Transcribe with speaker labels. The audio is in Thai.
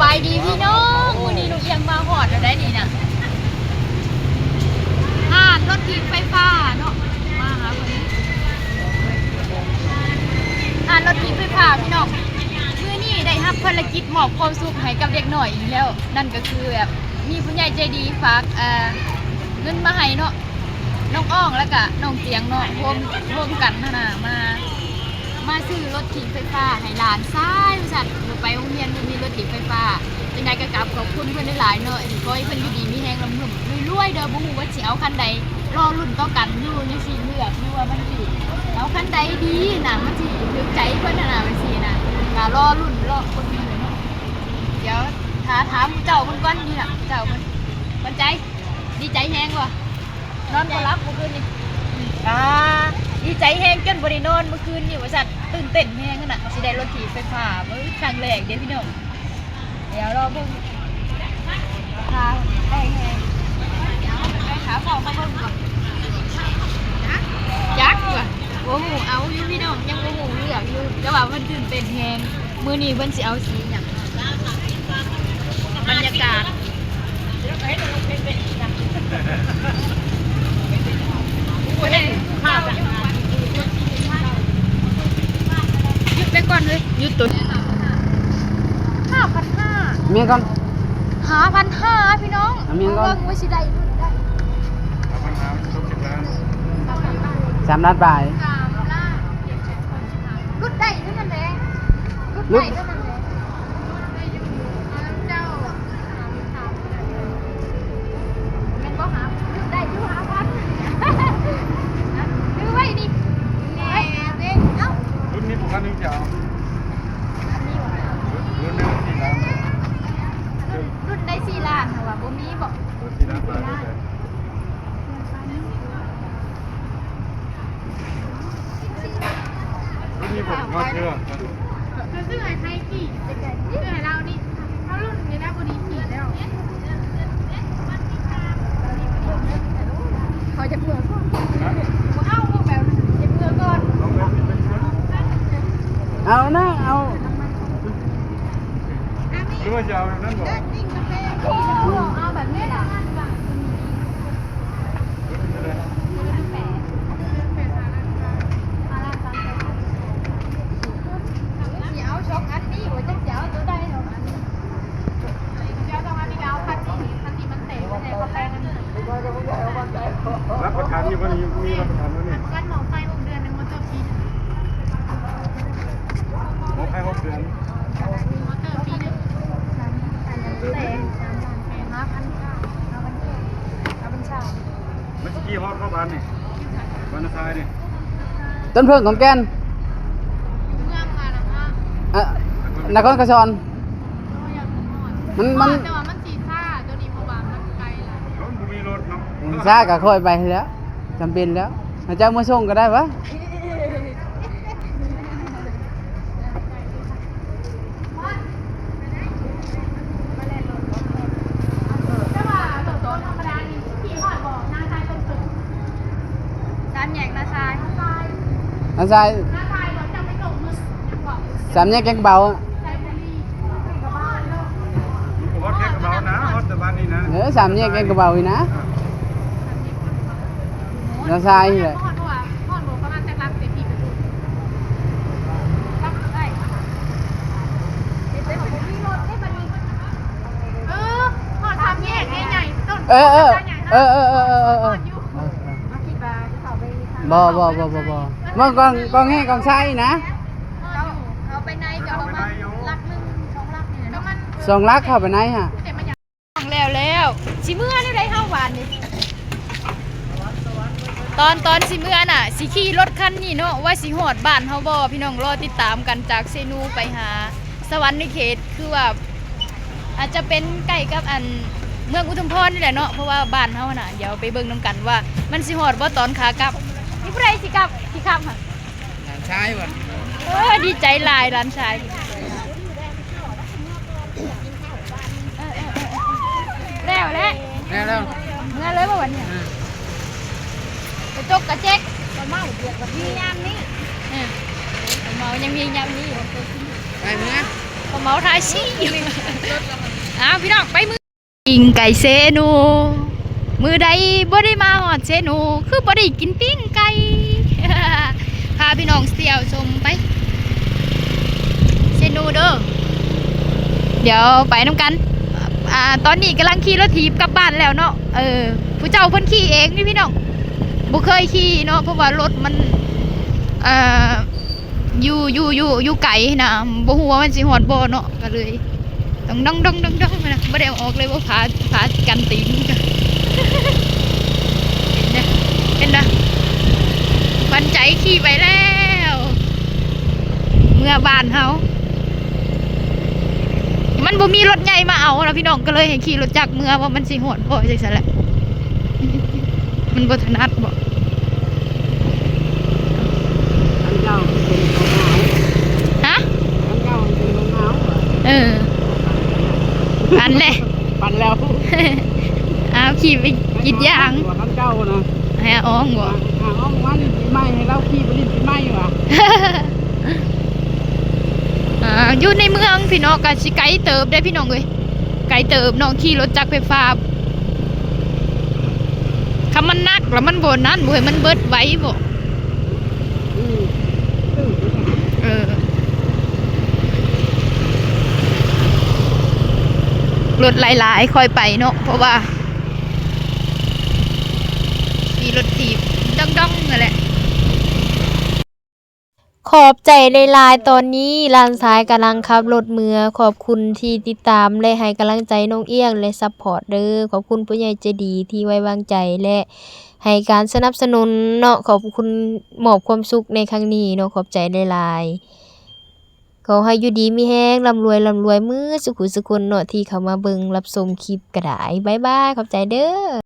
Speaker 1: บายดีพี่น้องวันนี้ลูกยังมาหอดได้ดีนะรถถีบไฟฟ้าเนาะมาหาคนนี้รถถีบไฟฟ้าพี่น้องคือนี่ได้รับภารกิจมอบความสุขให้กับเด็กหน่อยอีกแล้วนั่นก็คือแบบมีผู้ใหญ่ใจดีฝากเงินมาให้เนาะน้องอ้องแล้วก็น้องเจียงเนาะรวมกันนะมาซื้อรถถีบไฟฟ้าให้หลานซ้ายสัตว์ไปโรงเรียนมีรถถีบไฟฟ้าเป็นไงก็กลับขอบคุณเพื่อนหลายๆเนาะที่คอยเพื่อนอยู่ดีมีแหงลำหนุ่มรวยๆเด้อบุ้งว่าสิเอาคันใดรอรุ่นต่อกันอยู่ในสีเลือกอยู่ว่ามันสิเอาคันใดดีนะมันสิถึกใจเพื่อนนะมันสินะก็รอรุ่นรอคนนี้เลยเนาะเดี๋ยวถามเจ้าคนก้อนนี่น่ะเจ้าคนใจดีใจแหงว่ะนอนบ่หลับเมื่อคืนนี้ดีใจแห้งจนบริโนนเมื่อคืนนี่ว่าสัตว์ตื่นเต้นแห้งขนาดสิได้รถถีบไฟฟ้าเมื่อครั้งแรกเดี๋ยวพี่น้องเดี๋ยวรอพวกขาได้แห้งได้ขาฟองมาเบิ่งก่อนจักว่ะโอ้โหเอาอยู่พี่น้องยังโอ้โหเลือกอยู่แต่ว่ามันตื่นเต้นแห้งมื้อนี้เพิ่นสิเอาสีหยังบรรยากาศยุดไปก่อนเลยยุดตุน5,500
Speaker 2: เมียก่อน
Speaker 1: 5,500พี่น้อง
Speaker 2: เมียก่อน
Speaker 1: ว่าสิได้
Speaker 2: 3 ล้านบาท
Speaker 1: รุดได้เท่านั้นแหละรุดได้เท่านั้นแหละเจ้าแม่นบ่หารุดได้อยู่5,000ดูไว้นี่เอ้า
Speaker 3: รุ่นนี้ผมว่านึงจะเอารุ่นนึง4 ล้าน
Speaker 1: รุ่นได้4 ล้านเหรอวะบ่มีบ่
Speaker 3: 4 ล้านบาทรุ่นนี้ผมว่าเชื่อ
Speaker 1: ซื้อให้ใครขี่ซื้อให้เรานี่เขารุ่นนี้แล้วบ่ดีขี่แล้วเขาจะเบื่อก่อนเอาแบบจะเบื่อก่อน
Speaker 2: เอานะเอา
Speaker 3: หรือว่าจะเอาแบบนั้นบอก
Speaker 1: เอาแบบนี้ล่ะเอาช็อกอันนี้หัวจักเจ้าตัวได้หรออันนี้เจ้าต้องอันนี้เอาคันนี้มันเตะไปไหนก็แปลงกัน
Speaker 3: รับประทานนี่วันนี้มีรับประทานวันนี้
Speaker 1: กันหมอไฟ6 เดือนนึงมอเตอร์ปี
Speaker 3: หมอไฟ6 เดือน
Speaker 1: มอเตอร์ปีนึง
Speaker 3: เมื่อกี้ฮอดเข้าบ้านนี่บ้านทรายนี่
Speaker 2: ต้นเพิ่งของแกน
Speaker 1: เมืองมาแล้วค่ะ
Speaker 2: นครกระชอนมัน
Speaker 1: แต่ว่ามันสีซ่าตัวนี้เพราะว่ามันไกลแล้ว
Speaker 3: รถมีรถเนาะ
Speaker 2: ซาก็ค่อยไปแล้วจำเป็นแล้วเจ้ามาส่งก็ได้ปะน้าชาย3 แยกแกงเบา
Speaker 3: ผมว่าแค่กระเป๋านะฮอดแต่บ้านนี้นะ
Speaker 2: 3 แยกแกงเบาอีนะน้าชายเลยบ่มันกองแห้งกองไส้นะ
Speaker 1: เอาไปในกับประมาณลัก1 2 ลักนี่นะ
Speaker 2: 2 ลักเข้าไปไหนฮะ
Speaker 1: แล้วสิเมื่อได้ไรเฮาหวานนี่ตอนสิเมื่อน่ะสิขี่รถคันนี้เนาะว่าสิฮอดบ้านเฮาบ่พี่น้องรอติดตามกันจากเซนูไปหาสวรรค์ในเขตคือว่าอาจจะเป็นใกล้กับอันเมืองอุทุมพรนี่แหละเนาะเพราะว่าบ้านเฮาน่ะเดี๋ยวไปเบิ่งนำกันว่ามันสิฮอดบ่ตอนขากลับมีผู้ใดสิกลับสิขับค่ะ
Speaker 2: หลานชายบ่
Speaker 1: ดีใจหลายหลานชายแล้วเมื่อเลยบ่วันนี้กระจกกระเจ๊กเมาเดือดแบบมียามนี้เมายังมียามนี้
Speaker 2: ไปเมื่อ
Speaker 1: พอเมาทายซี่อ้าวพี่น้องไปมือกินไก่เซนูมือใดบ่ได้มาหอดเซนูคือบ่ได้กินปิ้งไก่ พาพี่น้องเสี่ยวชมไปเซนูเด้อเดี๋ยวไปน้ำกันตอนนี้กำลังขี่รถถีบกลับบ้านแล้วเนาะผู้เจ้าเพิ่นขี่เองนี่พี่น้องบ่เคยขี่เนาะเพราะว่ารถมันอยู่ไกลนะบ่ฮู้ว่ามันสิฮอดบ่เนาะก็เลยต้องดองนะบ่ได้เอาออกเลยว่าพากันตีนกัน เห็นนะขวัญใจขี่ไปแล้วเมื่อบ้านเฮามันบ่มีรถใหญ่มาเอานะพี่น้องก็เลยให้ขี่รถจักรเมื่อว่ามันสิฮอดบ่จังซั่นแหละ มันบ่ถนัดบ่
Speaker 2: อันเก่าเป็นของหนาว
Speaker 1: ฮะ
Speaker 2: อันเก่าเป็นของหนาว
Speaker 1: ปันเลย
Speaker 2: ปั่นแล้ว
Speaker 1: เอาขี่ไปกินยาง
Speaker 2: ตัวอันเก่านะ
Speaker 1: ให้อ้องบ่
Speaker 2: อ้องวันปีใหม่ให้เราขี่ไปลิ้นปีใหม่ว่ะ
Speaker 1: อยู่ในเมืองพี่น้องก็สิไกลเติบได้พี่น้องเอ้ยไกลเติบน้องขี่รถจักรไฟฟ้าคำมันนักแล้วมันบ่นั้นบ่ให้มันเบิดไว้บ่
Speaker 2: อืม
Speaker 1: รถหลายๆค่อยไปเนาะเพราะว่าขี่รถถีบดังๆนั่นแหละ
Speaker 4: ขอบใจหลายๆตอนนี้หลานชายกำลังขับรถเมือขอบคุณที่ติดตามและให้กำลังใจน้องเอี้ยงและซัพพอร์ตเด้อขอบคุณผู้ใหญ่ใจดีที่ไว้วางใจและให้การสนับสนุนเนาะขอบคุณมอบความสุขในครั้งนี้เนาะขอบใจหลายๆขอให้อยู่ดีมีแฮงร่ำรวยมื้อสุขุสุคนเนาะที่เข้ามาเบิ่งรับชมคลิปก็ได้บ๊ายบายขอบใจเด้อ